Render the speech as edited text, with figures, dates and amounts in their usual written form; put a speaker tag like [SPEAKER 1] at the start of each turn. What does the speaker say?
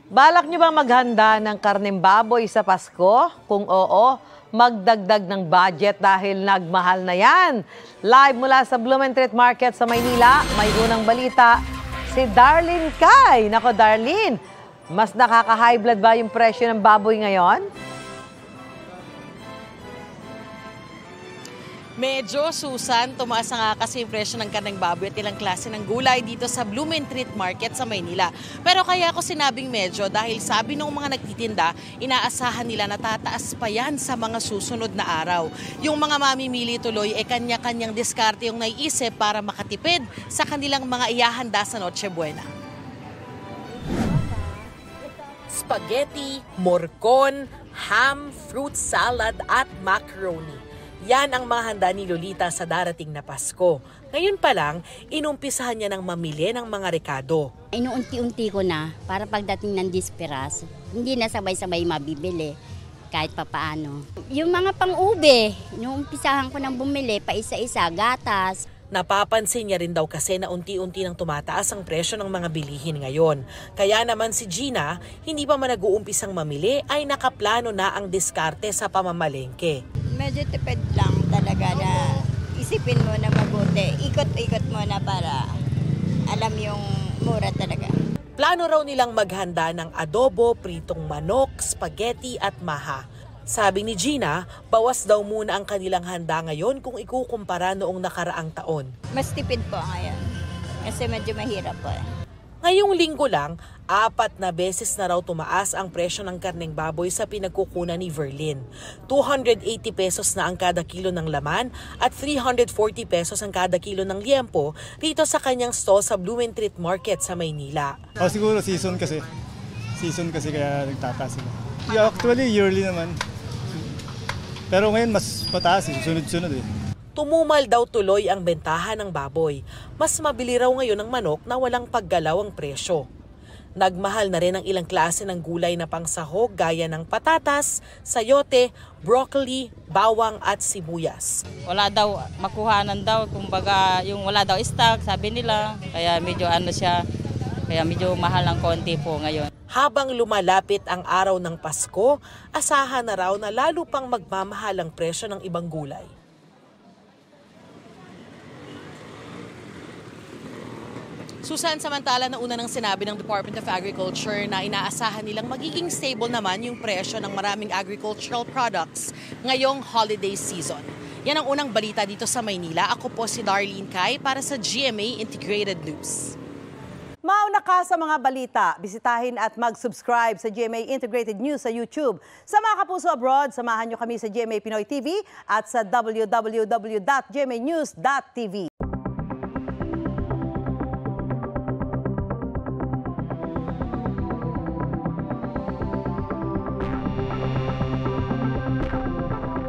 [SPEAKER 1] Balak niyo bang maghanda ng karneng baboy sa Pasko? Kung oo, magdagdag ng budget dahil nagmahal na yan. Live mula sa Blumentritt Market sa Maynila, may unang balita si Darlene Cay. Nako Darlene, mas nakaka-high blood ba yung presyo ng baboy ngayon?
[SPEAKER 2] Medyo, Susan, tumaas na nga kasi yung presyo ng karneng baboy at ilang klase ng gulay dito sa Blumentritt Market sa Maynila. Pero kaya ako sinabing medyo dahil sabi ng mga nagtitinda, inaasahan nila na tataas pa yan sa mga susunod na araw. Yung mga mamimili tuloy kanya-kanyang diskarte yung naiisip para makatipid sa kanilang mga ihahanda sa Noche Buena. Spaghetti, morcon, ham, fruit salad at macaroni. Yan ang mga handa ni Lolita sa darating na Pasko. Ngayon pa lang, inumpisahan niya ng mamili ng mga rekado.
[SPEAKER 3] Inuunti-unti ko na para pagdating ng disperas, hindi na sabay-sabay mabibili kahit papaano. Yung mga pang-ube, inuumpisahan ko ng bumili pa isa-isa, gatas.
[SPEAKER 2] Napapansin niya rin daw kasi na unti-unti nang tumataas ang presyo ng mga bilihin ngayon. Kaya naman si Gina, hindi pa man nag-uumpisang mamili ay nakaplano na ang diskarte sa pamamalengke.
[SPEAKER 4] Medyo tipid lang talaga na isipin mo na mabuti. Ikot-ikot mo na para alam yung mura talaga.
[SPEAKER 2] Plano raw nilang maghanda ng adobo, pritong manok, spaghetti at maha. Sabi ni Gina, bawas daw muna ang kanilang handa ngayon kung ikukumpara noong nakaraang taon.
[SPEAKER 4] Mas tipid po ngayon kasi medyo mahirap po.
[SPEAKER 2] Ngayong linggo lang, 4 na beses na raw tumaas ang presyo ng karneng baboy sa pinagkukunan ni Verlin. 280 pesos na ang kada kilo ng laman at 340 pesos ang kada kilo ng liempo dito sa kanyang stall sa Blumentritt Market sa Maynila.
[SPEAKER 5] Siguro season kasi. Season kasi kaya nagtataas sila. Yeah, actually, yearly naman. Pero ngayon mas mataas, sunod-sunod eh.
[SPEAKER 2] Tumumal daw tuloy ang bentahan ng baboy. Mas mabili raw ngayon ng manok na walang paggalaw ang presyo. Nagmahal na rin ang ilang klase ng gulay na pangsahog gaya ng patatas, sayote, broccoli, bawang at sibuyas.
[SPEAKER 6] Wala daw, makuhanan daw, kumbaga yung wala daw stock, sabi nila. Kaya medyo kaya medyo mahal ng konti po ngayon.
[SPEAKER 2] Habang lumalapit ang araw ng Pasko, asahan na raw na lalo pang magmamahal ang presyo ng ibang gulay. Susan, samantala na una nang sinabi ng Department of Agriculture na inaasahan nilang magiging stable naman yung presyo ng maraming agricultural products ngayong holiday season. Yan ang unang balita dito sa Maynila. Ako po si Darlene Cay para sa GMA Integrated News.
[SPEAKER 1] Mauna ka sa mga balita, bisitahin at mag-subscribe sa GMA Integrated News sa YouTube. Sa mga kapuso abroad, samahan nyo kami sa GMA Pinoy TV at sa www.gmanews.tv.